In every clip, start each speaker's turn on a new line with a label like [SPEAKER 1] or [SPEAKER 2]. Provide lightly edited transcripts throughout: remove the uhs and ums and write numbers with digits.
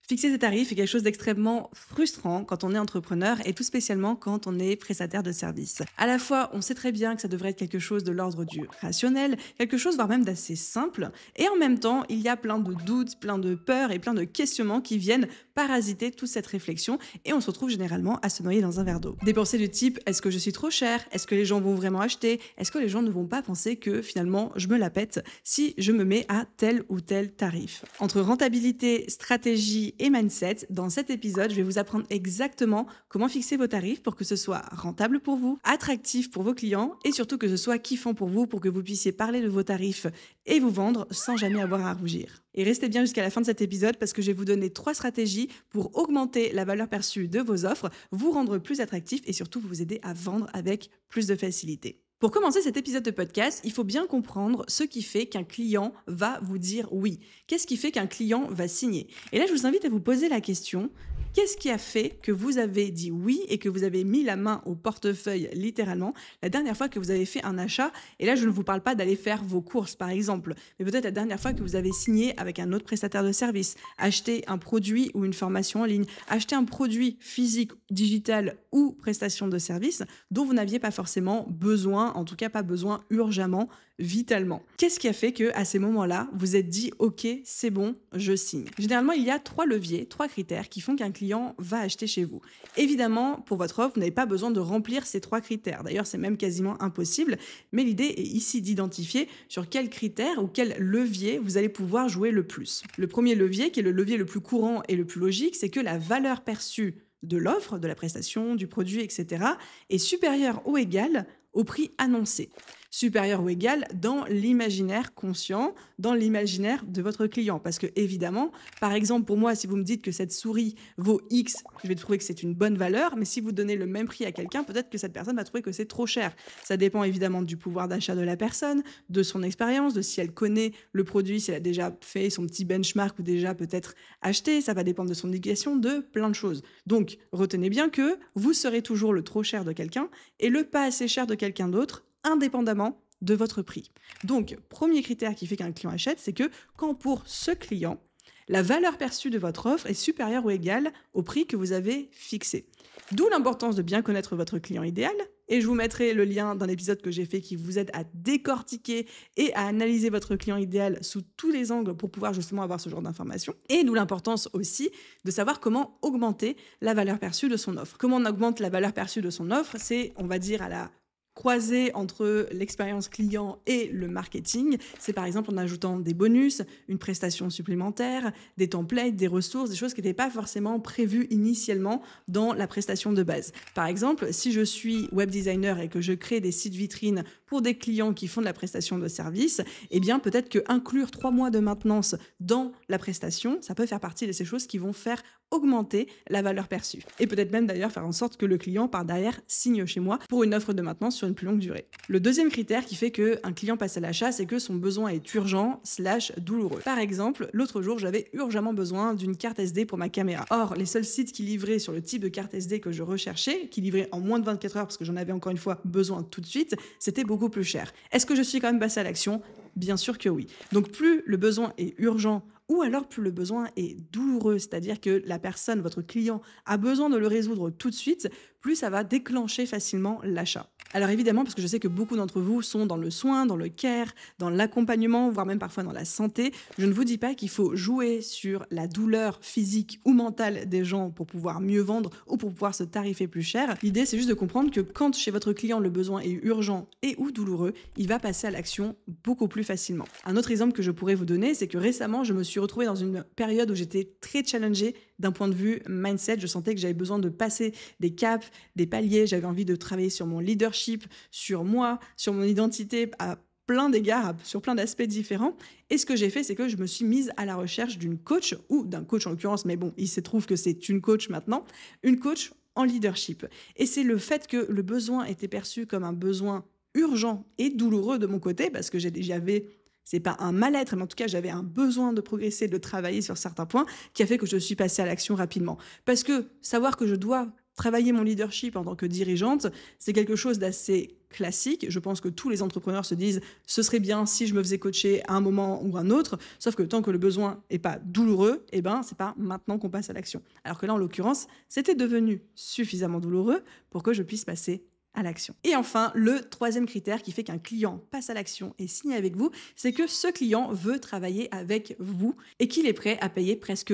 [SPEAKER 1] Fixer ses tarifs est quelque chose d'extrêmement frustrant quand on est entrepreneur et tout spécialement quand on est prestataire de service. À la fois, on sait très bien que ça devrait être quelque chose de l'ordre du rationnel, quelque chose voire même d'assez simple, et en même temps, il y a plein de doutes, plein de peurs et plein de questionnements qui viennent parasiter toute cette réflexion et on se retrouve généralement à se noyer dans un verre d'eau. Des pensées du type est-ce que je suis trop cher? Est-ce que les gens vont vraiment acheter? Est-ce que les gens ne vont pas penser que finalement je me la pète si je me mets à tel ou tel tarif? Entre rentabilité, stratégie et mindset, dans cet épisode, je vais vous apprendre exactement comment fixer vos tarifs pour que ce soit rentable pour vous, attractif pour vos clients et surtout que ce soit kiffant pour vous pour que vous puissiez parler de vos tarifs et vous vendre sans jamais avoir à rougir. Et restez bien jusqu'à la fin de cet épisode parce que je vais vous donner 3 stratégies pour augmenter la valeur perçue de vos offres, vous rendre plus attractif et surtout vous aider à vendre avec plus de facilité. Pour commencer cet épisode de podcast, il faut bien comprendre ce qui fait qu'un client va vous dire oui. Qu'est-ce qui fait qu'un client va signer? Et là, je vous invite à vous poser la question, qu'est-ce qui a fait que vous avez dit oui et que vous avez mis la main au portefeuille littéralement la dernière fois que vous avez fait un achat? Et là, je ne vous parle pas d'aller faire vos courses par exemple, mais peut-être la dernière fois que vous avez signé avec un autre prestataire de service, acheté un produit ou une formation en ligne, acheté un produit physique, digital ou prestation de service dont vous n'aviez pas forcément besoin, en tout cas pas besoin urgemment, vitalement. Qu'est-ce qui a fait que à ces moments-là, vous êtes dit OK, c'est bon, je signe? Généralement, il y a 3 leviers, 3 critères qui font qu'un client va acheter chez vous. Évidemment, pour votre offre, vous n'avez pas besoin de remplir ces 3 critères. D'ailleurs, c'est même quasiment impossible, mais l'idée est ici d'identifier sur quels critères ou quel levier vous allez pouvoir jouer le plus. Le premier levier, qui est le levier le plus courant et le plus logique, c'est que la valeur perçue de l'offre, de la prestation, du produit, etc., est supérieure ou égale au prix annoncé. Supérieur ou égal dans l'imaginaire conscient, dans l'imaginaire de votre client. Parce que évidemment, par exemple, pour moi, si vous me dites que cette souris vaut X, je vais trouver que c'est une bonne valeur, mais si vous donnez le même prix à quelqu'un, peut-être que cette personne va trouver que c'est trop cher. Ça dépend évidemment du pouvoir d'achat de la personne, de son expérience, de si elle connaît le produit, si elle a déjà fait son petit benchmark ou déjà peut-être acheté, ça va dépendre de son éducation, de plein de choses. Donc, retenez bien que vous serez toujours le trop cher de quelqu'un et le pas assez cher de quelqu'un d'autre, indépendamment de votre prix. Donc, premier critère qui fait qu'un client achète, c'est que quand pour ce client, la valeur perçue de votre offre est supérieure ou égale au prix que vous avez fixé. D'où l'importance de bien connaître votre client idéal, et je vous mettrai le lien d'un épisode que j'ai fait qui vous aide à décortiquer et à analyser votre client idéal sous tous les angles pour pouvoir justement avoir ce genre d'informations. Et d'où l'importance aussi de savoir comment augmenter la valeur perçue de son offre. Comment on augmente la valeur perçue de son offre? C'est, on va dire, à la croisé entre l'expérience client et le marketing, c'est par exemple en ajoutant des bonus, une prestation supplémentaire, des templates, des ressources, des choses qui n'étaient pas forcément prévues initialement dans la prestation de base. Par exemple, si je suis web designer et que je crée des sites vitrines pour des clients qui font de la prestation de service, eh bien peut-être que inclure 3 mois de maintenance dans la prestation, ça peut faire partie de ces choses qui vont faire augmenter la valeur perçue. Et peut-être même d'ailleurs faire en sorte que le client par derrière signe chez moi pour une offre de maintenance sur une plus longue durée. Le deuxième critère qui fait qu'un client passe à l'achat, c'est que son besoin est urgent / douloureux. Par exemple, l'autre jour, j'avais urgemment besoin d'une carte SD pour ma caméra. Or, les seuls sites qui livraient sur le type de carte SD que je recherchais, qui livraient en moins de 24 heures parce que j'en avais encore une fois besoin tout de suite, c'était beaucoup plus cher. Est-ce que je suis quand même passée à l'action? Bien sûr que oui. Donc plus le besoin est urgent ou alors plus le besoin est douloureux, c'est-à-dire que la personne, votre client, a besoin de le résoudre tout de suite, plus ça va déclencher facilement l'achat. Alors évidemment, parce que je sais que beaucoup d'entre vous sont dans le soin, dans le care, dans l'accompagnement, voire même parfois dans la santé, je ne vous dis pas qu'il faut jouer sur la douleur physique ou mentale des gens pour pouvoir mieux vendre ou pour pouvoir se tarifer plus cher. L'idée, c'est juste de comprendre que quand chez votre client le besoin est urgent et ou douloureux, il va passer à l'action beaucoup plus facilement. Un autre exemple que je pourrais vous donner, c'est que récemment, je me suis retrouvée dans une période où j'étais très challengée d'un point de vue mindset. Je sentais que j'avais besoin de passer des caps, des paliers, j'avais envie de travailler sur mon leadership, sur moi, sur mon identité à plein d'égards, sur plein d'aspects différents. Et ce que j'ai fait, c'est que je me suis mise à la recherche d'une coach, ou d'un coach en l'occurrence, mais bon, il se trouve que c'est une coach maintenant, une coach en leadership. Et c'est le fait que le besoin était perçu comme un besoin urgent et douloureux de mon côté, parce que j'avais, c'est pas un mal-être, mais en tout cas, j'avais un besoin de progresser, de travailler sur certains points, qui a fait que je suis passée à l'action rapidement. Parce que savoir que je dois travailler mon leadership en tant que dirigeante, c'est quelque chose d'assez classique. Je pense que tous les entrepreneurs se disent « ce serait bien si je me faisais coacher à un moment ou un autre », sauf que tant que le besoin n'est pas douloureux, eh ben, c'est pas maintenant qu'on passe à l'action. Alors que là, en l'occurrence, c'était devenu suffisamment douloureux pour que je puisse passer à l'action. Et enfin, le troisième critère qui fait qu'un client passe à l'action et signe avec vous, c'est que ce client veut travailler avec vous et qu'il est prêt à payer presque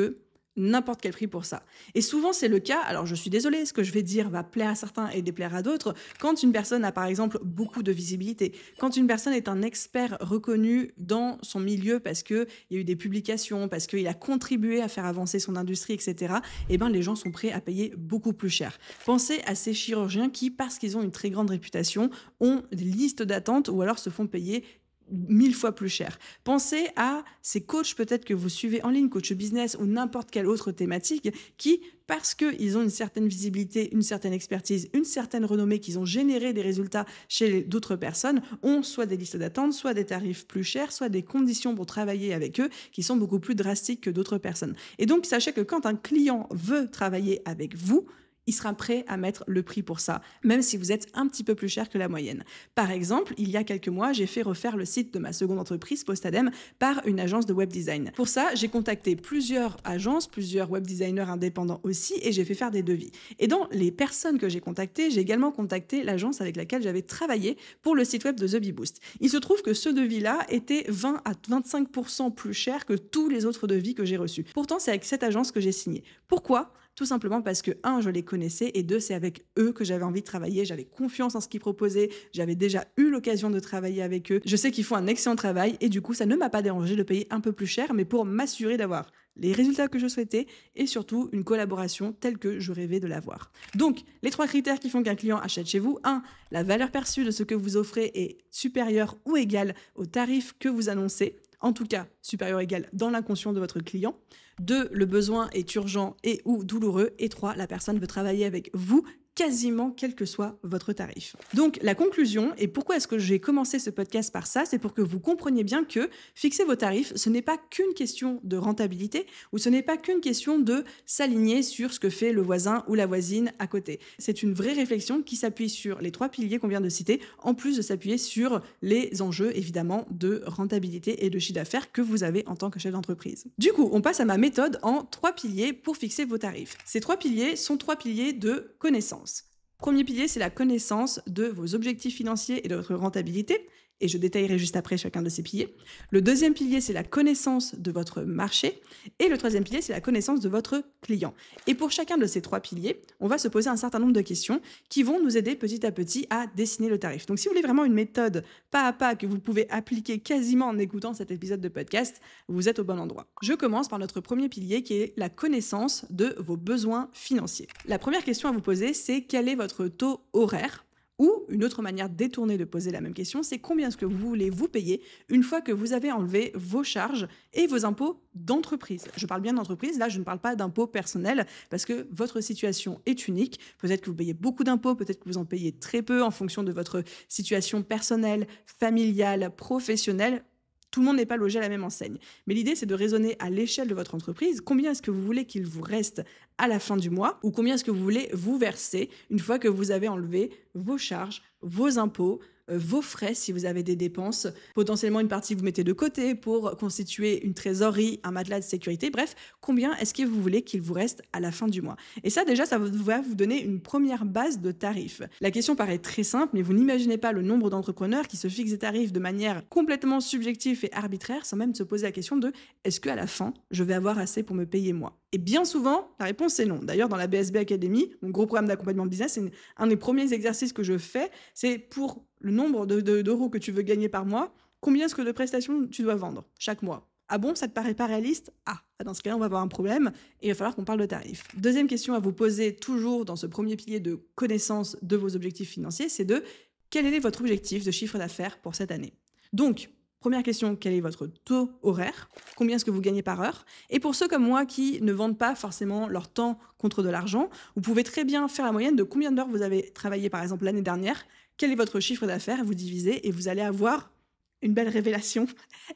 [SPEAKER 1] n'importe quel prix pour ça. Et souvent, c'est le cas, alors je suis désolée, ce que je vais dire va plaire à certains et déplaire à d'autres, quand une personne a par exemple beaucoup de visibilité, quand une personne est un expert reconnu dans son milieu parce qu'il y a eu des publications, parce qu'il a contribué à faire avancer son industrie, etc., eh ben, les gens sont prêts à payer beaucoup plus cher. Pensez à ces chirurgiens qui, parce qu'ils ont une très grande réputation, ont des listes d'attente ou alors se font payer 1000 fois plus cher. Pensez à ces coachs peut-être que vous suivez en ligne, coach business ou n'importe quelle autre thématique, qui, parce qu'ils ont une certaine visibilité, une certaine expertise, une certaine renommée, qu'ils ont généré des résultats chez d'autres personnes, ont soit des listes d'attente, soit des tarifs plus chers, soit des conditions pour travailler avec eux qui sont beaucoup plus drastiques que d'autres personnes. Et donc, sachez que quand un client veut travailler avec vous, il sera prêt à mettre le prix pour ça, même si vous êtes un petit peu plus cher que la moyenne. Par exemple, il y a quelques mois, j'ai fait refaire le site de ma seconde entreprise, Postadem, par une agence de web design. Pour ça, j'ai contacté plusieurs agences, plusieurs web designers indépendants aussi, et j'ai fait faire des devis. Et dans les personnes que j'ai contactées, j'ai également contacté l'agence avec laquelle j'avais travaillé pour le site web de The Bee Boost. Il se trouve que ce devis-là était 20 à 25% plus cher que tous les autres devis que j'ai reçus. Pourtant, c'est avec cette agence que j'ai signé. Pourquoi ? Tout simplement parce que, un, je les connaissais, et deux, c'est avec eux que j'avais envie de travailler, j'avais confiance en ce qu'ils proposaient, j'avais déjà eu l'occasion de travailler avec eux, je sais qu'ils font un excellent travail, et du coup, ça ne m'a pas dérangé de payer un peu plus cher, mais pour m'assurer d'avoir les résultats que je souhaitais, et surtout une collaboration telle que je rêvais de l'avoir. Donc, les 3 critères qui font qu'un client achète chez vous: 1, la valeur perçue de ce que vous offrez est supérieure ou égale au tarif que vous annoncez, en tout cas supérieur ou égal dans l'inconscient de votre client. 2, le besoin est urgent et ou douloureux. Et 3, la personne veut travailler avec vous quasiment quel que soit votre tarif. Donc la conclusion, et pourquoi est-ce que j'ai commencé ce podcast par ça, c'est pour que vous compreniez bien que fixer vos tarifs, ce n'est pas qu'une question de rentabilité, ou ce n'est pas qu'une question de s'aligner sur ce que fait le voisin ou la voisine à côté. C'est une vraie réflexion qui s'appuie sur les 3 piliers qu'on vient de citer, en plus de s'appuyer sur les enjeux évidemment de rentabilité et de chiffre d'affaires que vous avez en tant que chef d'entreprise. Du coup, on passe à ma méthode en 3 piliers pour fixer vos tarifs. Ces 3 piliers sont 3 piliers de connaissance. Premier pilier, c'est la connaissance de vos objectifs financiers et de votre rentabilité, et je détaillerai juste après chacun de ces piliers. Le deuxième pilier, c'est la connaissance de votre marché, et le troisième pilier, c'est la connaissance de votre client. Et pour chacun de ces 3 piliers, on va se poser un certain nombre de questions qui vont nous aider petit à petit à dessiner le tarif. Donc si vous voulez vraiment une méthode pas à pas que vous pouvez appliquer quasiment en écoutant cet épisode de podcast, vous êtes au bon endroit. Je commence par notre premier pilier qui est la connaissance de vos besoins financiers. La première question à vous poser, c'est quel est votre taux horaire ? Ou une autre manière détournée de poser la même question, c'est combien est-ce que vous voulez vous payer une fois que vous avez enlevé vos charges et vos impôts d'entreprise. Je parle bien d'entreprise, là je ne parle pas d'impôts personnels parce que votre situation est unique. Peut-être que vous payez beaucoup d'impôts, peut-être que vous en payez très peu en fonction de votre situation personnelle, familiale, professionnelle. Tout le monde n'est pas logé à la même enseigne. Mais l'idée, c'est de raisonner à l'échelle de votre entreprise. Combien est-ce que vous voulez qu'il vous reste à la fin du mois ou combien est-ce que vous voulez vous verser une fois que vous avez enlevé vos charges, vos impôts, vos frais si vous avez des dépenses, potentiellement une partie que vous mettez de côté pour constituer une trésorerie, un matelas de sécurité, bref, combien est-ce que vous voulez qu'il vous reste à la fin du mois. Et ça déjà, ça va vous donner une première base de tarifs. La question paraît très simple, mais vous n'imaginez pas le nombre d'entrepreneurs qui se fixent des tarifs de manière complètement subjective et arbitraire sans même se poser la question de est-ce qu'à la fin, je vais avoir assez pour me payer moi. Et bien souvent, la réponse est non. D'ailleurs, dans la BSB Academy, mon gros programme d'accompagnement de business, c'est un des premiers exercices que je fais, c'est pour le nombre d'euros que tu veux gagner par mois, combien est-ce que de prestations tu dois vendre chaque mois? Ah bon, ça te paraît pas réaliste? Ah, dans ce cas-là, on va avoir un problème et il va falloir qu'on parle de tarifs. Deuxième question à vous poser, toujours dans ce premier pilier de connaissance de vos objectifs financiers, c'est de quel est votre objectif de chiffre d'affaires pour cette année? Donc, première question, quel est votre taux horaire? Combien est-ce que vous gagnez par heure? Et pour ceux comme moi qui ne vendent pas forcément leur temps contre de l'argent, vous pouvez très bien faire la moyenne de combien d'heures vous avez travaillé par exemple l'année dernière, quel est votre chiffre d'affaires, vous divisez et vous allez avoir une belle révélation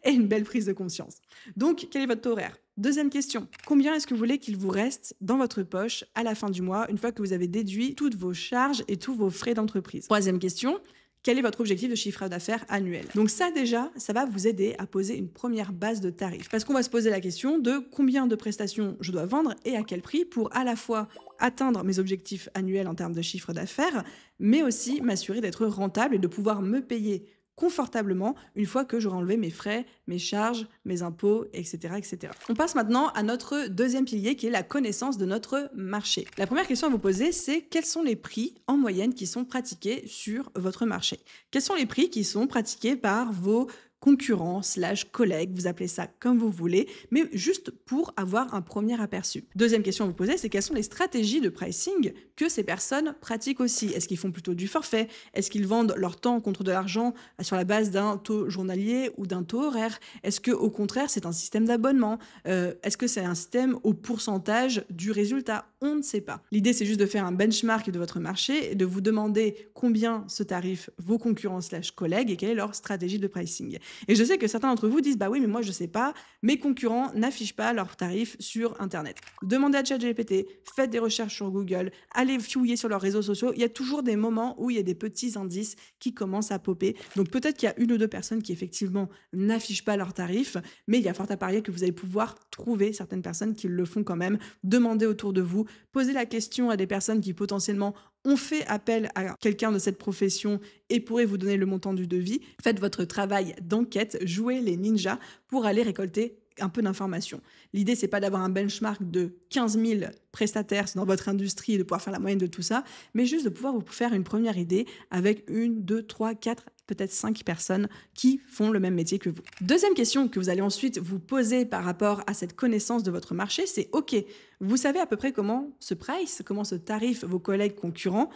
[SPEAKER 1] et une belle prise de conscience. Donc, quel est votre taux horaire? Deuxième question, combien est-ce que vous voulez qu'il vous reste dans votre poche à la fin du mois, une fois que vous avez déduit toutes vos charges et tous vos frais d'entreprise? Troisième question, quel est votre objectif de chiffre d'affaires annuel? Donc ça déjà, ça va vous aider à poser une première base de tarifs. Parce qu'on va se poser la question de combien de prestations je dois vendre et à quel prix pour à la fois atteindre mes objectifs annuels en termes de chiffre d'affaires, mais aussi m'assurer d'être rentable et de pouvoir me payer confortablement une fois que j'aurai enlevé mes frais, mes charges, mes impôts, etc., etc. On passe maintenant à notre deuxième pilier qui est la connaissance de notre marché. La première question à vous poser, c'est quels sont les prix en moyenne qui sont pratiqués sur votre marché? Quels sont les prix qui sont pratiqués par vos concurrents / collègues, vous appelez ça comme vous voulez, mais juste pour avoir un premier aperçu. Deuxième question à vous poser, c'est quelles sont les stratégies de pricing que ces personnes pratiquent aussi? Est-ce qu'ils font plutôt du forfait? Est-ce qu'ils vendent leur temps contre de l'argent sur la base d'un taux journalier ou d'un taux horaire? Est-ce que au contraire c'est un système d'abonnement? Est-ce que c'est un système au pourcentage du résultat? On ne sait pas. L'idée c'est juste de faire un benchmark de votre marché et de vous demander combien se tarifent vos concurrents / collègues et quelle est leur stratégie de pricing. Et je sais que certains d'entre vous disent bah oui mais moi je sais pas, mes concurrents n'affichent pas leurs tarifs sur internet. Demandez à ChatGPT, faites des recherches sur Google, allez fouiller sur leurs réseaux sociaux, il y a toujours des moments où il y a des petits indices qui commencent à popper. Donc peut-être qu'il y a une ou deux personnes qui effectivement n'affichent pas leurs tarifs, mais il y a fort à parier que vous allez pouvoir trouver certaines personnes qui le font quand même. Demandez autour de vous, posez la question à des personnes qui potentiellement ont fait appel à quelqu'un de cette profession et pourraient vous donner le montant du devis. Faites votre travail d'enquête, jouez les ninjas pour aller récolter un peu d'informations. L'idée, c'est pas d'avoir un benchmark de 15 000 prestataires dans votre industrie et de pouvoir faire la moyenne de tout ça, mais juste de pouvoir vous faire une première idée avec 1, 2, 3, 4, peut-être 5 personnes qui font le même métier que vous. Deuxième question que vous allez ensuite vous poser par rapport à cette connaissance de votre marché, c'est OK, vous savez à peu près comment se price, comment se tarifent vos collègues concurrents.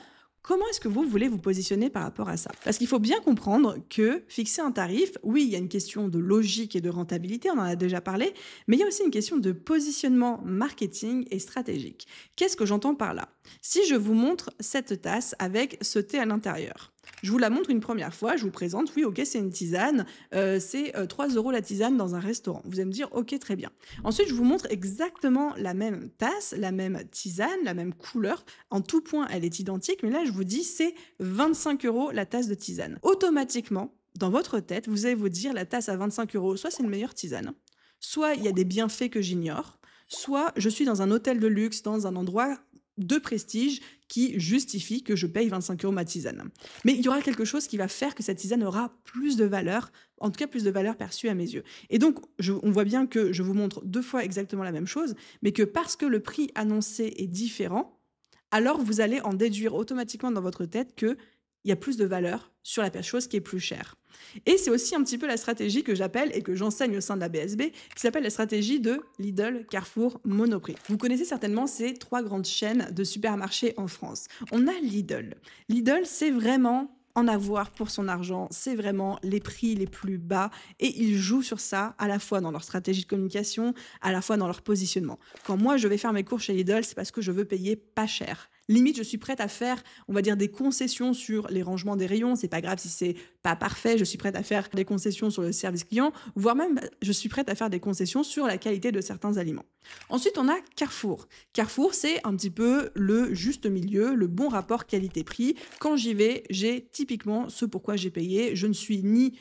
[SPEAKER 1] Comment est-ce que vous voulez vous positionner par rapport à ça? Parce qu'il faut bien comprendre que fixer un tarif, oui, il y a une question de logique et de rentabilité, on en a déjà parlé, mais il y a aussi une question de positionnement marketing et stratégique. Qu'est-ce que j'entends par là? Si je vous montre cette tasse avec ce thé à l'intérieur, je vous la montre une première fois, je vous présente, oui, ok, c'est une tisane, c'est 3 € la tisane dans un restaurant. Vous allez me dire, ok, très bien. Ensuite, je vous montre exactement la même tasse, la même tisane, la même couleur. En tout point, elle est identique, mais là, je vous dis, c'est 25 € la tasse de tisane. Automatiquement, dans votre tête, vous allez vous dire, la tasse à 25 €, soit c'est une meilleure tisane, soit il y a des bienfaits que j'ignore, soit je suis dans un hôtel de luxe, dans un endroit de prestige qui justifie que je paye 25 € ma tisane. Mais il y aura quelque chose qui va faire que cette tisane aura plus de valeur, en tout cas plus de valeur perçue à mes yeux. Et donc, on voit bien que je vous montre 2 fois exactement la même chose, mais que parce que le prix annoncé est différent, alors vous allez en déduire automatiquement dans votre tête qu'il y a plus de valeur sur la chose qui est plus chère. Et c'est aussi un petit peu la stratégie que j'appelle et que j'enseigne au sein de la BSB, qui s'appelle la stratégie de Lidl, Carrefour, Monoprix. Vous connaissez certainement ces 3 grandes chaînes de supermarchés en France. On a Lidl. Lidl, c'est vraiment en avoir pour son argent, c'est vraiment les prix les plus bas et ils jouent sur ça à la fois dans leur stratégie de communication, à la fois dans leur positionnement. Quand moi je vais faire mes cours chez Lidl, c'est parce que je veux payer pas cher. Limite, je suis prête à faire, on va dire, des concessions sur les rangements des rayons. C'est pas grave si c'est pas parfait. Je suis prête à faire des concessions sur le service client, voire même, je suis prête à faire des concessions sur la qualité de certains aliments. Ensuite, on a Carrefour. Carrefour, c'est un petit peu le juste milieu, le bon rapport qualité-prix. Quand j'y vais, j'ai typiquement ce pourquoi j'ai payé. Je ne suis ni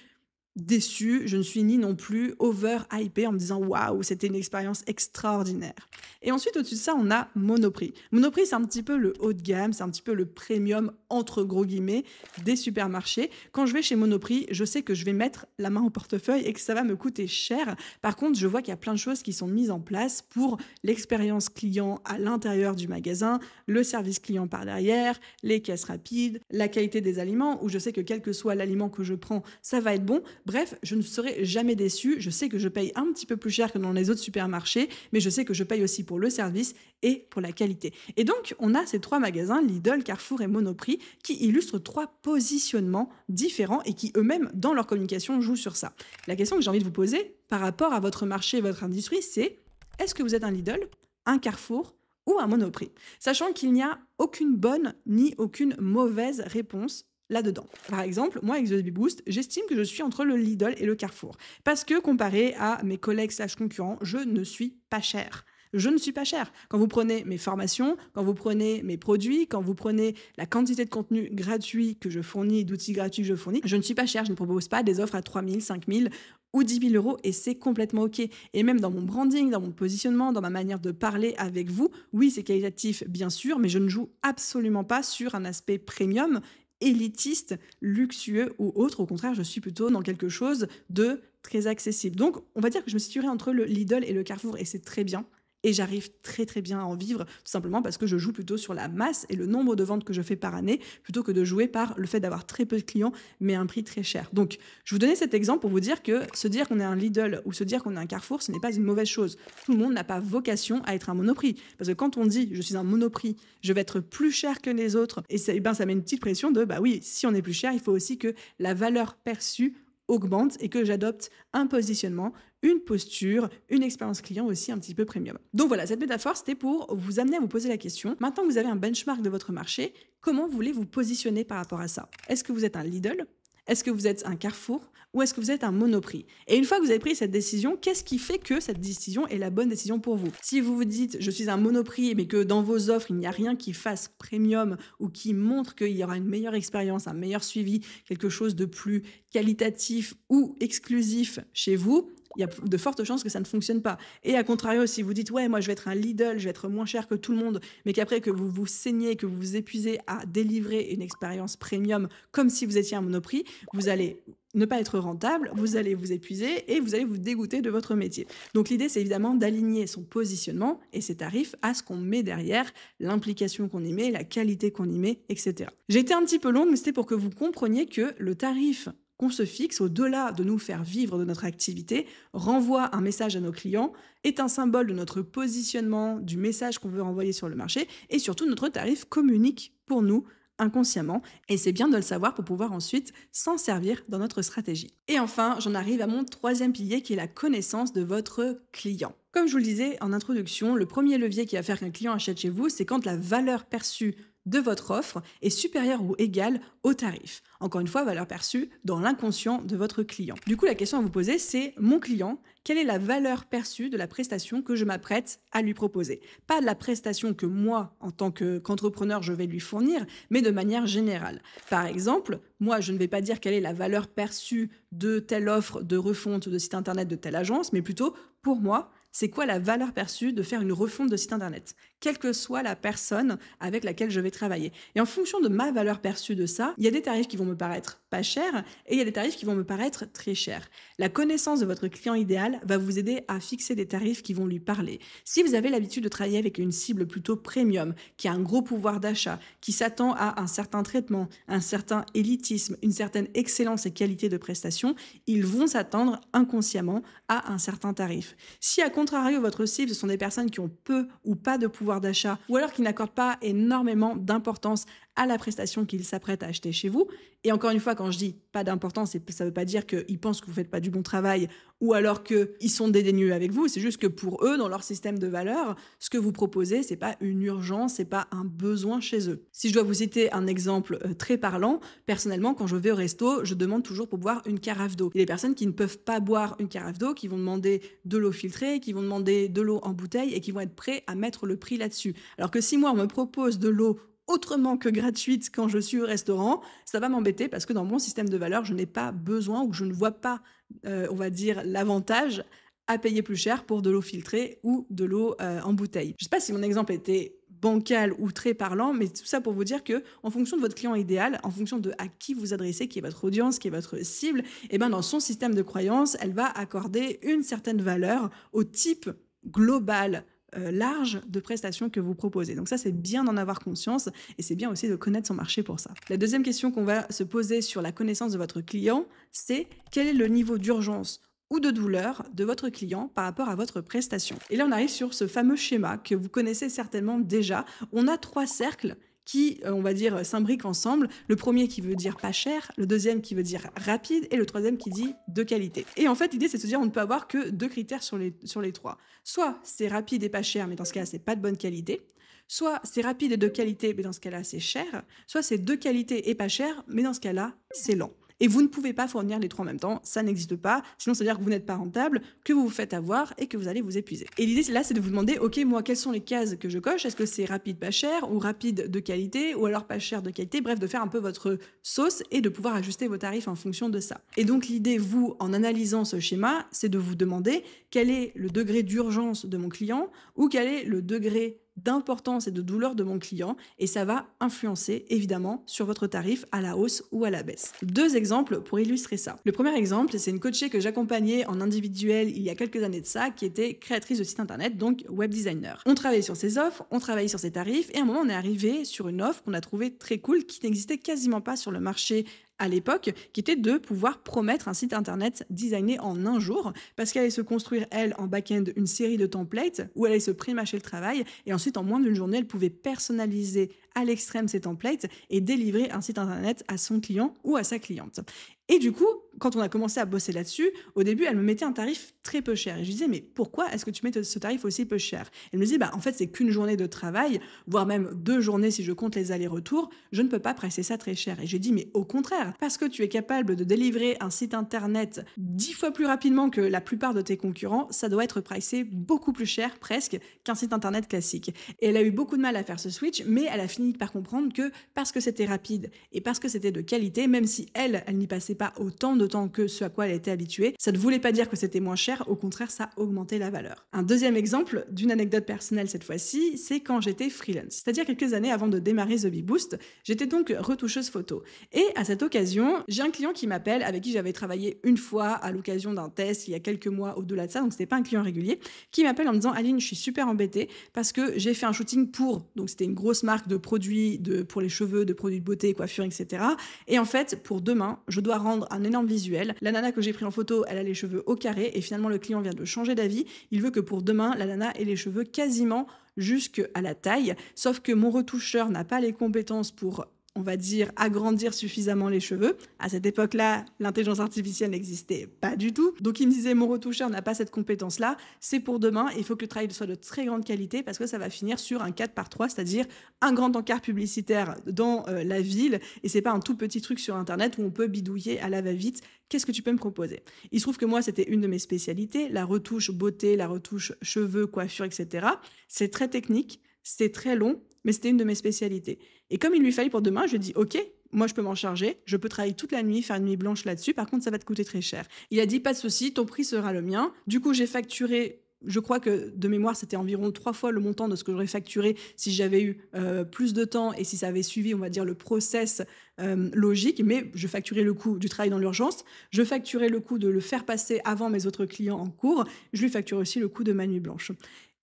[SPEAKER 1] déçue, je ne suis ni non plus over-hypée en me disant waouh, c'était une expérience extraordinaire. Et ensuite, au-dessus de ça, on a Monoprix. Monoprix, c'est un petit peu le haut de gamme, c'est un petit peu le premium, entre gros guillemets, des supermarchés. Quand je vais chez Monoprix, je sais que je vais mettre la main au portefeuille et que ça va me coûter cher. Par contre, je vois qu'il y a plein de choses qui sont mises en place pour l'expérience client à l'intérieur du magasin, le service client par derrière, les caisses rapides, la qualité des aliments, où je sais que quel que soit l'aliment que je prends, ça va être bon. Bref, je ne serai jamais déçue. Je sais que je paye un petit peu plus cher que dans les autres supermarchés, mais je sais que je paye aussi pour le service et pour la qualité. Et donc, on a ces 3 magasins, Lidl, Carrefour et Monoprix, qui illustrent 3 positionnements différents et qui eux-mêmes, dans leur communication, jouent sur ça. La question que j'ai envie de vous poser par rapport à votre marché et votre industrie, c'est est-ce que vous êtes un Lidl, un Carrefour ou un Monoprix? Sachant qu'il n'y a aucune bonne ni aucune mauvaise réponse là-dedans. Par exemple, moi, avec The Baby Boost, j'estime que je suis entre le Lidl et le Carrefour. Parce que comparé à mes collègues slash concurrents, je ne suis pas chère. Je ne suis pas chère. Quand vous prenez mes formations, quand vous prenez mes produits, quand vous prenez la quantité de contenu gratuit que je fournis, d'outils gratuits que je fournis, je ne suis pas chère. Je ne propose pas des offres à 3 000, 5 000 ou 10 000 euros et c'est complètement OK. Et même dans mon branding, dans mon positionnement, dans ma manière de parler avec vous, oui, c'est qualitatif, bien sûr, mais je ne joue absolument pas sur un aspect premium, élitiste, luxueux ou autre. Au contraire, je suis plutôt dans quelque chose de très accessible. Donc, on va dire que je me situerai entre le Lidl et le Carrefour et c'est très bien. Et j'arrive très très bien à en vivre, tout simplement parce que je joue plutôt sur la masse et le nombre de ventes que je fais par année, plutôt que de jouer par le fait d'avoir très peu de clients, mais à un prix très cher. Donc, je vous donnais cet exemple pour vous dire que se dire qu'on est un Lidl ou se dire qu'on est un Carrefour, ce n'est pas une mauvaise chose. Tout le monde n'a pas vocation à être un Monoprix. Parce que quand on dit « je suis un Monoprix, je vais être plus cher que les autres », et ça, ça met une petite pression de « bah oui, si on est plus cher, il faut aussi que la valeur perçue augmente et que j'adopte un positionnement, une posture, une expérience client aussi un petit peu premium. » Donc voilà, cette métaphore, c'était pour vous amener à vous poser la question. Maintenant que vous avez un benchmark de votre marché, comment voulez vous positionner par rapport à ça? Est-ce que vous êtes un Lidl? Est-ce que vous êtes un Carrefour? Ou est-ce que vous êtes un Monoprix? Et une fois que vous avez pris cette décision, qu'est-ce qui fait que cette décision est la bonne décision pour vous? Si vous vous dites « je suis un Monoprix » mais que dans vos offres, il n'y a rien qui fasse premium ou qui montre qu'il y aura une meilleure expérience, un meilleur suivi, quelque chose de plus qualitatif ou exclusif chez vous, il y a de fortes chances que ça ne fonctionne pas. Et à contrario, si vous dites « ouais, moi je vais être un Lidl, je vais être moins cher que tout le monde », mais qu'après que vous vous saignez, que vous vous épuisez à délivrer une expérience premium comme si vous étiez un Monoprix, vous allez ne pas être rentable, vous allez vous épuiser et vous allez vous dégoûter de votre métier. Donc l'idée, c'est évidemment d'aligner son positionnement et ses tarifs à ce qu'on met derrière, l'implication qu'on y met, la qualité qu'on y met, etc. J'ai été un petit peu longue, mais c'était pour que vous compreniez que le tarif qu'on se fixe, au-delà de nous faire vivre de notre activité, renvoie un message à nos clients, est un symbole de notre positionnement, du message qu'on veut renvoyer sur le marché, et surtout notre tarif communique pour nous inconsciemment, et c'est bien de le savoir pour pouvoir ensuite s'en servir dans notre stratégie. Et enfin, j'en arrive à mon troisième pilier qui est la connaissance de votre client. Comme je vous le disais en introduction, le premier levier qui va faire qu'un client achète chez vous, c'est quand la valeur perçue de votre offre est supérieure ou égale au tarif. Encore une fois, valeur perçue dans l'inconscient de votre client. Du coup, la question à vous poser, c'est mon client, quelle est la valeur perçue de la prestation que je m'apprête à lui proposer? Pas de la prestation que moi, en tant qu'entrepreneur, je vais lui fournir, mais de manière générale. Par exemple, moi, je ne vais pas dire quelle est la valeur perçue de telle offre de refonte de site internet de telle agence, mais plutôt, pour moi, c'est quoi la valeur perçue de faire une refonte de site internet, quelle que soit la personne avec laquelle je vais travailler. Et en fonction de ma valeur perçue de ça, il y a des tarifs qui vont me paraître pas chers et il y a des tarifs qui vont me paraître très chers. La connaissance de votre client idéal va vous aider à fixer des tarifs qui vont lui parler. Si vous avez l'habitude de travailler avec une cible plutôt premium, qui a un gros pouvoir d'achat, qui s'attend à un certain traitement, un certain élitisme, une certaine excellence et qualité de prestation, ils vont s'attendre inconsciemment à un certain tarif. Si à contrario, votre cible, ce sont des personnes qui ont peu ou pas de pouvoir d'achat, ou alors qui n'accordent pas énormément d'importance à la prestation qu'ils s'apprêtent à acheter chez vous, et encore une fois, quand je dis pas d'importance, ça ne veut pas dire qu'ils pensent que vous ne faites pas du bon travail, ou alors qu'ils sont dédaigneux avec vous, c'est juste que pour eux, dans leur système de valeurs, ce que vous proposez, c'est pas une urgence, c'est pas un besoin chez eux. Si je dois vous citer un exemple très parlant, personnellement, quand je vais au resto, je demande toujours pour boire une carafe d'eau. Il y a des personnes qui ne peuvent pas boire une carafe d'eau, qui vont demander de l'eau filtrée, qui vont demander de l'eau en bouteille et qui vont être prêts à mettre le prix là-dessus. Alors que si moi, on me propose de l'eau autrement que gratuite quand je suis au restaurant, ça va m'embêter parce que dans mon système de valeurs, je n'ai pas besoin ou je ne vois pas, on va dire, l'avantage à payer plus cher pour de l'eau filtrée ou de l'eau en bouteille. Je ne sais pas si mon exemple était bancal ou très parlant, mais tout ça pour vous dire que en fonction de votre client idéal, en fonction de à qui vous adressez, qui est votre audience, qui est votre cible, et ben dans son système de croyance, elle va accorder une certaine valeur au type global large de prestations que vous proposez. Donc ça, c'est bien d'en avoir conscience et c'est bien aussi de connaître son marché pour ça. La deuxième question qu'on va se poser sur la connaissance de votre client, c'est quel est le niveau d'urgence ou de douleur de votre client par rapport à votre prestation. Et là, on arrive sur ce fameux schéma que vous connaissez certainement déjà. On a 3 cercles qui, on va dire, s'imbriquent ensemble. Le premier qui veut dire pas cher, le deuxième qui veut dire rapide et le troisième qui dit de qualité. Et en fait, l'idée, c'est de se dire on ne peut avoir que 2 critères sur les 3. Soit c'est rapide et pas cher, mais dans ce cas, c'est pas de bonne qualité. Soit c'est rapide et de qualité, mais dans ce cas-là, c'est cher. Soit c'est de qualité et pas cher, mais dans ce cas-là, c'est lent. Et vous ne pouvez pas fournir les trois en même temps, ça n'existe pas. Sinon, ça veut dire que vous n'êtes pas rentable, que vous vous faites avoir et que vous allez vous épuiser. Et l'idée, là, c'est de vous demander, ok, moi, quelles sont les cases que je coche? Est-ce que c'est rapide, pas cher, ou rapide de qualité, ou alors pas cher de qualité? Bref, de faire un peu votre sauce et de pouvoir ajuster vos tarifs en fonction de ça. Et donc, l'idée, vous, en analysant ce schéma, c'est de vous demander quel est le degré d'urgence de mon client ou quel est le degré d'importance et de douleur de mon client, et ça va influencer évidemment sur votre tarif à la hausse ou à la baisse. Deux exemples pour illustrer ça. Le premier exemple, c'est une coachée que j'accompagnais en individuel il y a quelques années de ça, qui était créatrice de site internet, donc web designer. On travaillait sur ses offres, on travaillait sur ses tarifs, et à un moment on est arrivé sur une offre qu'on a trouvée très cool, qui n'existait quasiment pas sur le marché à l'époque, qui était de pouvoir promettre un site internet designé en un jour, parce qu'elle allait se construire, elle, en back-end, une série de templates où elle allait se pré-mâcher le travail, et ensuite, en moins d'une journée, elle pouvait personnaliser à l'extrême ces templates et délivrer un site internet à son client ou à sa cliente. Et du coup, quand on a commencé à bosser là-dessus, au début, elle me mettait un tarif très peu cher. Et je disais, mais pourquoi est-ce que tu mets ce tarif aussi peu cher? Elle me disait, en fait, c'est qu'une journée de travail, voire même 2 journées si je compte les allers-retours. Je ne peux pas presser ça très cher. Et j'ai dit, mais au contraire, parce que tu es capable de délivrer un site internet 10 fois plus rapidement que la plupart de tes concurrents, ça doit être pricé beaucoup plus cher, presque, qu'un site internet classique. Et elle a eu beaucoup de mal à faire ce switch, mais elle a fini par comprendre que parce que c'était rapide et parce que c'était de qualité, même si elle n'y passait pas autant de temps que ce à quoi elle était habituée, ça ne voulait pas dire que c'était moins cher, au contraire, ça augmentait la valeur. Un deuxième exemple d'une anecdote personnelle cette fois-ci, c'est quand j'étais freelance. C'est-à-dire quelques années avant de démarrer The Bee Boost, j'étais donc retoucheuse photo. Et à cette occasion, j'ai un client qui m'appelle, avec qui j'avais travaillé une fois à l'occasion d'un test il y a quelques mois au-delà de ça, donc c'était pas un client régulier, qui m'appelle en me disant, Aline, je suis super embêtée parce que j'ai fait un shooting pour, donc c'était une grosse marque de produits pour les cheveux, de produits de beauté, coiffure, etc. Et en fait, pour demain, je dois rendre un énorme visuel. La nana que j'ai pris en photo, elle a les cheveux au carré et finalement le client vient de changer d'avis. Il veut que pour demain, la nana ait les cheveux quasiment jusqu'à la taille, sauf que mon retoucheur n'a pas les compétences pour, on va dire, agrandir suffisamment les cheveux. À cette époque-là, l'intelligence artificielle n'existait pas du tout. Donc il me disait, mon retoucheur n'a pas cette compétence-là, c'est pour demain, il faut que le travail soit de très grande qualité parce que ça va finir sur un 4x3, c'est-à-dire un grand encart publicitaire dans la ville, et c'est pas un tout petit truc sur Internet où on peut bidouiller à la va-vite. Qu'est-ce que tu peux me proposer? Il se trouve que moi, c'était une de mes spécialités, la retouche beauté, la retouche cheveux, coiffure, etc. C'est très technique, c'est très long, mais c'était une de mes spécialités. Et comme il lui fallait pour demain, je lui ai dit, ok, moi je peux m'en charger, je peux travailler toute la nuit, faire une nuit blanche là-dessus, par contre ça va te coûter très cher. Il a dit, pas de souci, ton prix sera le mien. Du coup, j'ai facturé, je crois que de mémoire, c'était environ 3 fois le montant de ce que j'aurais facturé si j'avais eu plus de temps et si ça avait suivi, on va dire, le process logique, mais je facturais le coût du travail dans l'urgence, je facturais le coût de le faire passer avant mes autres clients en cours, je lui facturais aussi le coût de ma nuit blanche.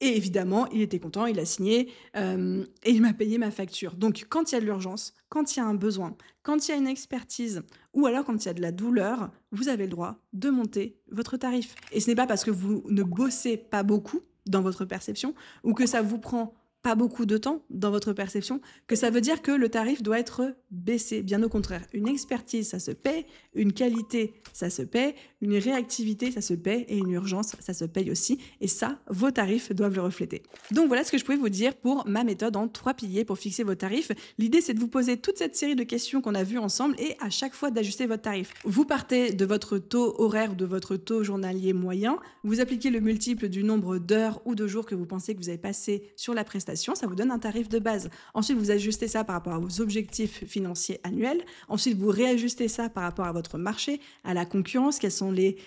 [SPEAKER 1] Et évidemment, il était content, il a signé et il m'a payé ma facture. Donc, quand il y a de l'urgence, quand il y a un besoin, quand il y a une expertise ou alors quand il y a de la douleur, vous avez le droit de monter votre tarif. Et ce n'est pas parce que vous ne bossez pas beaucoup dans votre perception ou que ça vous prend pas beaucoup de temps dans votre perception, que ça veut dire que le tarif doit être baissé. Bien au contraire, une expertise, ça se paie, une qualité, ça se paie, une réactivité, ça se paie, et une urgence, ça se paye aussi. Et ça, vos tarifs doivent le refléter. Donc voilà ce que je pouvais vous dire pour ma méthode en 3 piliers pour fixer vos tarifs. L'idée, c'est de vous poser toute cette série de questions qu'on a vues ensemble et à chaque fois d'ajuster votre tarif. Vous partez de votre taux horaire ou de votre taux journalier moyen, vous appliquez le multiple du nombre d'heures ou de jours que vous pensez que vous avez passé sur la prestation, ça vous donne un tarif de base. Ensuite, vous ajustez ça par rapport à vos objectifs financiers annuels. Ensuite, vous réajustez ça par rapport à votre marché, à la concurrence, quels sont les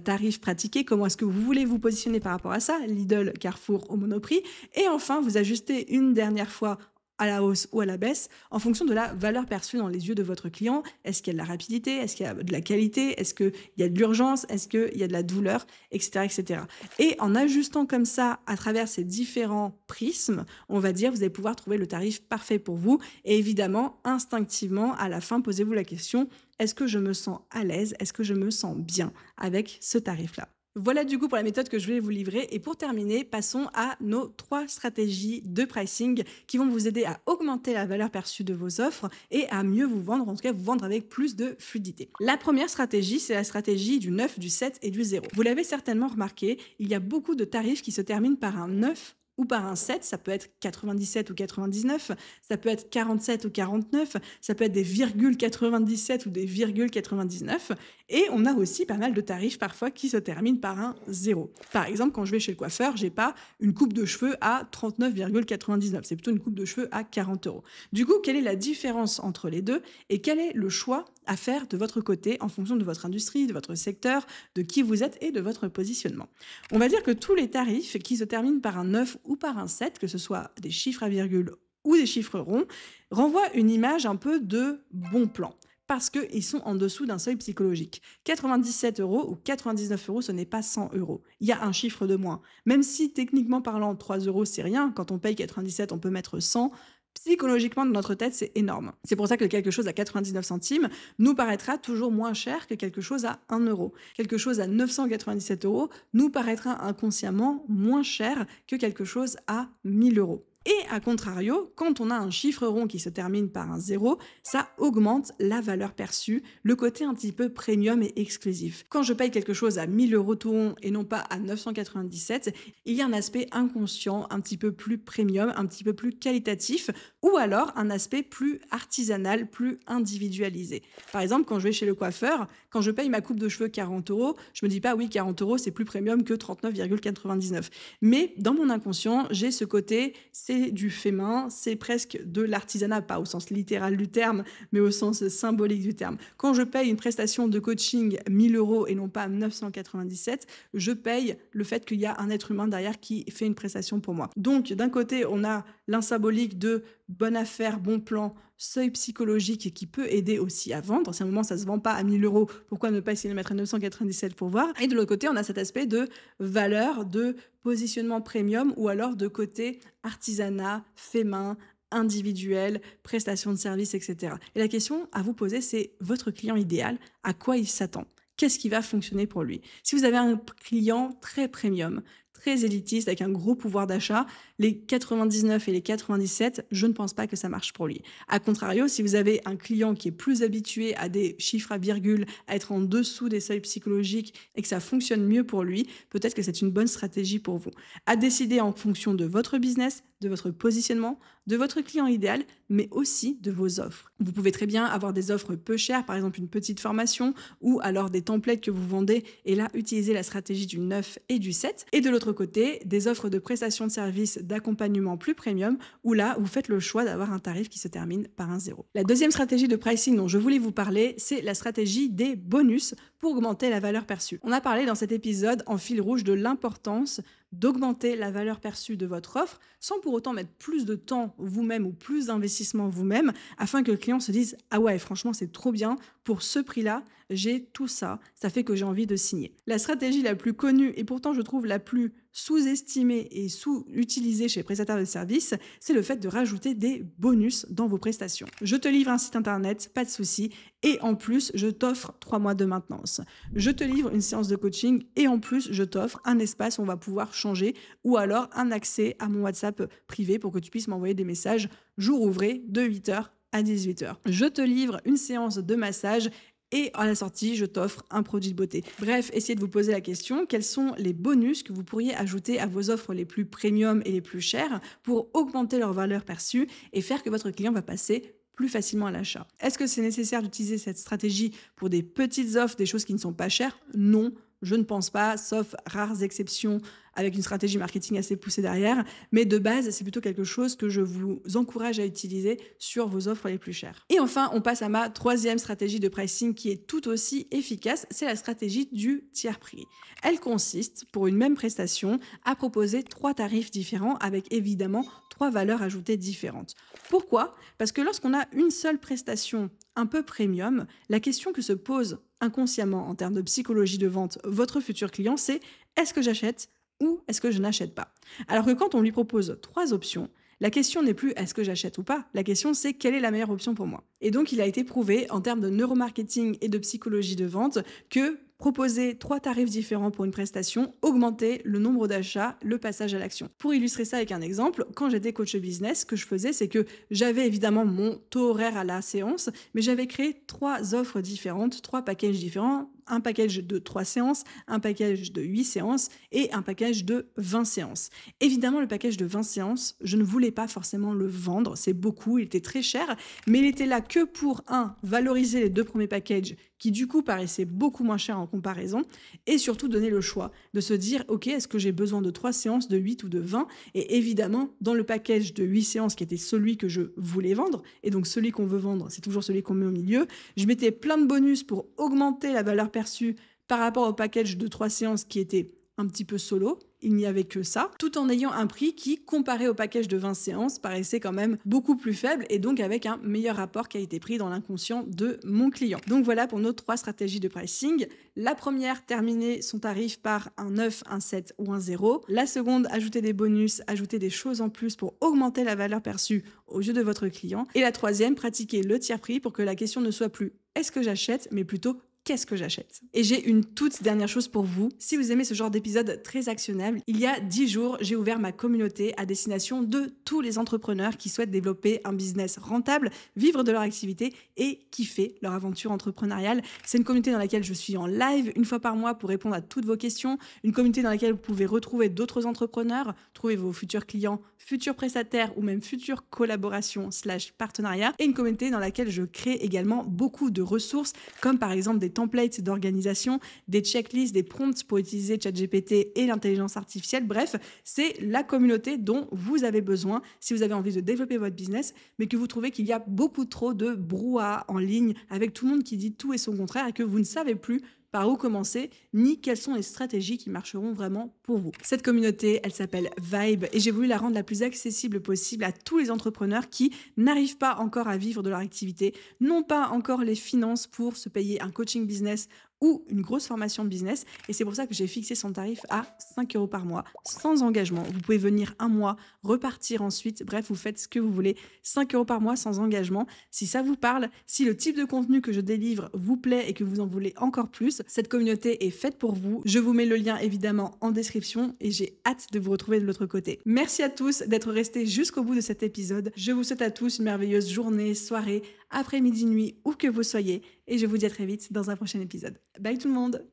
[SPEAKER 1] tarifs pratiqués, comment est-ce que vous voulez vous positionner par rapport à ça, Lidl, Carrefour au Monoprix. Et enfin, vous ajustez une dernière fois à la hausse ou à la baisse, en fonction de la valeur perçue dans les yeux de votre client. Est-ce qu'il y a de la rapidité? Est-ce qu'il y a de la qualité? Est-ce qu'il y a de l'urgence? Est-ce qu'il y a de la douleur? Etc., etc. Et en ajustant comme ça, à travers ces différents prismes, on va dire, vous allez pouvoir trouver le tarif parfait pour vous. Et évidemment, instinctivement, à la fin, posez-vous la question, est-ce que je me sens à l'aise? Est-ce que je me sens bien avec ce tarif-là? Voilà du coup pour la méthode que je voulais vous livrer. Et pour terminer, passons à nos 3 stratégies de pricing qui vont vous aider à augmenter la valeur perçue de vos offres et à mieux vous vendre, en tout cas vous vendre avec plus de fluidité. La première stratégie, c'est la stratégie du 9, du 7 et du 0. Vous l'avez certainement remarqué, il y a beaucoup de tarifs qui se terminent par un 9 ou par un 7, ça peut être 97 ou 99, ça peut être 47 ou 49, ça peut être des virgules 97 ou des virgules 99. Et on a aussi pas mal de tarifs parfois qui se terminent par un 0. Par exemple, quand je vais chez le coiffeur, j'ai pas une coupe de cheveux à 39,99, c'est plutôt une coupe de cheveux à 40 euros. Du coup, quelle est la différence entre les deux et quel est le choix à faire de votre côté en fonction de votre industrie, de votre secteur, de qui vous êtes et de votre positionnement? On va dire que tous les tarifs qui se terminent par un 9 ou par un 7, que ce soit des chiffres à virgule ou des chiffres ronds, renvoient une image un peu de bon plan parce qu'ils sont en dessous d'un seuil psychologique. 97 euros ou 99 euros, ce n'est pas 100 euros. Il y a un chiffre de moins. Même si techniquement parlant, 3 euros, c'est rien, quand on paye 97, on peut mettre 100. Psychologiquement, dans notre tête, c'est énorme. C'est pour ça que quelque chose à 99 centimes nous paraîtra toujours moins cher que quelque chose à 1 euro. Quelque chose à 997 euros nous paraîtra inconsciemment moins cher que quelque chose à 1000 euros. Et à contrario, quand on a un chiffre rond qui se termine par un 0, ça augmente la valeur perçue, le côté un petit peu premium et exclusif. Quand je paye quelque chose à 1000 euros tout rond et non pas à 997, il y a un aspect inconscient, un petit peu plus premium, un petit peu plus qualitatif, ou alors un aspect plus artisanal, plus individualisé. Par exemple, quand je vais chez le coiffeur, quand je paye ma coupe de cheveux 40 euros, je me dis pas oui, 40 euros, c'est plus premium que 39,99. Mais dans mon inconscient, j'ai ce côté, c'est du fait main, c'est presque de l'artisanat, pas au sens littéral du terme, mais au sens symbolique du terme. Quand je paye une prestation de coaching 1000 euros et non pas 997, je paye le fait qu'il y a un être humain derrière qui fait une prestation pour moi. Donc, d'un côté, on a l'insymbolique de bonne affaire, bon plan, seuil psychologique qui peut aider aussi à vendre. Si à un moment ça se vend pas à 1000 euros, pourquoi ne pas essayer de le mettre à 997 pour voir? Et de l'autre côté, on a cet aspect de valeur, de positionnement premium ou alors de côté artisanat, fait main, individuel, prestation de service, etc. Et la question à vous poser, c'est votre client idéal, à quoi il s'attend? Qu'est-ce qui va fonctionner pour lui? Si vous avez un client très premium, très élitiste, avec un gros pouvoir d'achat, les 99 et les 97, je ne pense pas que ça marche pour lui. A contrario, si vous avez un client qui est plus habitué à des chiffres à virgule, à être en dessous des seuils psychologiques et que ça fonctionne mieux pour lui, peut-être que c'est une bonne stratégie pour vous. À décider en fonction de votre business, de votre positionnement, de votre client idéal, mais aussi de vos offres. Vous pouvez très bien avoir des offres peu chères, par exemple une petite formation, ou alors des templates que vous vendez, et là, utiliser la stratégie du 9 et du 7. Et de l'autre côté, des offres de prestation de services d'accompagnement plus premium, où là, vous faites le choix d'avoir un tarif qui se termine par un 0. La deuxième stratégie de pricing dont je voulais vous parler, c'est la stratégie des bonus pour augmenter la valeur perçue. On a parlé dans cet épisode en fil rouge de l'importance d'augmenter la valeur perçue de votre offre sans pour autant mettre plus de temps vous-même ou plus d'investissement vous-même afin que le client se dise « Ah ouais, franchement, c'est trop bien, pour ce prix-là, j'ai tout ça, ça fait que j'ai envie de signer ». La stratégie la plus connue et pourtant je trouve la plus sous-estimée et sous-utilisée chez les prestataires de services, c'est le fait de rajouter des bonus dans vos prestations. Je te livre un site internet, pas de souci, et en plus, je t'offre 3 mois de maintenance. Je te livre une séance de coaching et en plus, je t'offre un espace où on va pouvoir changer ou alors un accès à mon WhatsApp privé pour que tu puisses m'envoyer des messages jour ouvré de 8h à 18h. Je te livre une séance de massage et à la sortie, je t'offre un produit de beauté. Bref, essayez de vous poser la question, quels sont les bonus que vous pourriez ajouter à vos offres les plus premium et les plus chères pour augmenter leur valeur perçue et faire que votre client va passer plus facilement à l'achat. Est-ce que c'est nécessaire d'utiliser cette stratégie pour des petites offres, des choses qui ne sont pas chères? Non, je ne pense pas, sauf rares exceptions avec une stratégie marketing assez poussée derrière. Mais de base, c'est plutôt quelque chose que je vous encourage à utiliser sur vos offres les plus chères. Et enfin, on passe à ma troisième stratégie de pricing qui est tout aussi efficace, c'est la stratégie du tiers prix. Elle consiste, pour une même prestation, à proposer 3 tarifs différents avec évidemment 3 valeurs ajoutées différentes. Pourquoi? Parce que lorsqu'on a une seule prestation un peu premium, la question que se pose inconsciemment en termes de psychologie de vente votre futur client, c'est est-ce que j'achète ou est-ce que je n'achète pas? Alors que quand on lui propose 3 options, la question n'est plus est-ce que j'achète ou pas, la question c'est quelle est la meilleure option pour moi. Et donc il a été prouvé en termes de neuromarketing et de psychologie de vente que proposer 3 tarifs différents pour une prestation augmentait le nombre d'achats, le passage à l'action. Pour illustrer ça avec un exemple, quand j'étais coach business, ce que je faisais, c'est que j'avais évidemment mon taux horaire à la séance, mais j'avais créé 3 offres différentes, 3 packages différents, un package de 3 séances, un package de 8 séances et un package de 20 séances. Évidemment, le package de 20 séances, je ne voulais pas forcément le vendre, c'est beaucoup, il était très cher, mais il était là que pour, valoriser les 2 premiers packages qui du coup paraissaient beaucoup moins chers en comparaison, et surtout donner le choix de se dire, ok, est-ce que j'ai besoin de 3 séances, de 8 ou de 20? Et évidemment, dans le package de 8 séances qui était celui que je voulais vendre, et donc celui qu'on veut vendre, c'est toujours celui qu'on met au milieu, je mettais plein de bonus pour augmenter la valeur perçue par rapport au package de 3 séances qui était un petit peu solo, il n'y avait que ça, tout en ayant un prix qui, comparé au package de 20 séances, paraissait quand même beaucoup plus faible et donc avec un meilleur rapport qualité-prix dans l'inconscient de mon client. Donc voilà pour nos 3 stratégies de pricing. La première, terminer son tarif par un 9, un 7 ou un 0. La seconde, ajouter des bonus, ajouter des choses en plus pour augmenter la valeur perçue aux yeux de votre client. Et la troisième, pratiquer le tiers prix pour que la question ne soit plus est-ce que j'achète, mais plutôt qu'est-ce que j'achète? Et j'ai une toute dernière chose pour vous. Si vous aimez ce genre d'épisode très actionnable, il y a 10 jours, j'ai ouvert ma communauté à destination de tous les entrepreneurs qui souhaitent développer un business rentable, vivre de leur activité et kiffer leur aventure entrepreneuriale. C'est une communauté dans laquelle je suis en live une fois par mois pour répondre à toutes vos questions, une communauté dans laquelle vous pouvez retrouver d'autres entrepreneurs, trouver vos futurs clients, futurs prestataires ou même futures collaborations/partenariats, et une communauté dans laquelle je crée également beaucoup de ressources comme par exemple des templates d'organisation, des checklists, des prompts pour utiliser ChatGPT et l'intelligence artificielle. Bref, c'est la communauté dont vous avez besoin si vous avez envie de développer votre business, mais que vous trouvez qu'il y a beaucoup trop de brouhaha en ligne avec tout le monde qui dit tout et son contraire et que vous ne savez plus par où commencer, ni quelles sont les stratégies qui marcheront vraiment pour vous. Cette communauté, elle s'appelle Vibe et j'ai voulu la rendre la plus accessible possible à tous les entrepreneurs qui n'arrivent pas encore à vivre de leur activité, n'ont pas encore les finances pour se payer un coaching business ou une grosse formation de business. Et c'est pour ça que j'ai fixé son tarif à 5 € par mois, sans engagement. Vous pouvez venir un mois, repartir ensuite. Bref, vous faites ce que vous voulez. 5 € par mois sans engagement. Si ça vous parle, si le type de contenu que je délivre vous plaît et que vous en voulez encore plus, cette communauté est faite pour vous. Je vous mets le lien évidemment en description et j'ai hâte de vous retrouver de l'autre côté. Merci à tous d'être restés jusqu'au bout de cet épisode. Je vous souhaite à tous une merveilleuse journée, soirée, après-midi, nuit, où que vous soyez. Et je vous dis à très vite dans un prochain épisode. Bye tout le monde!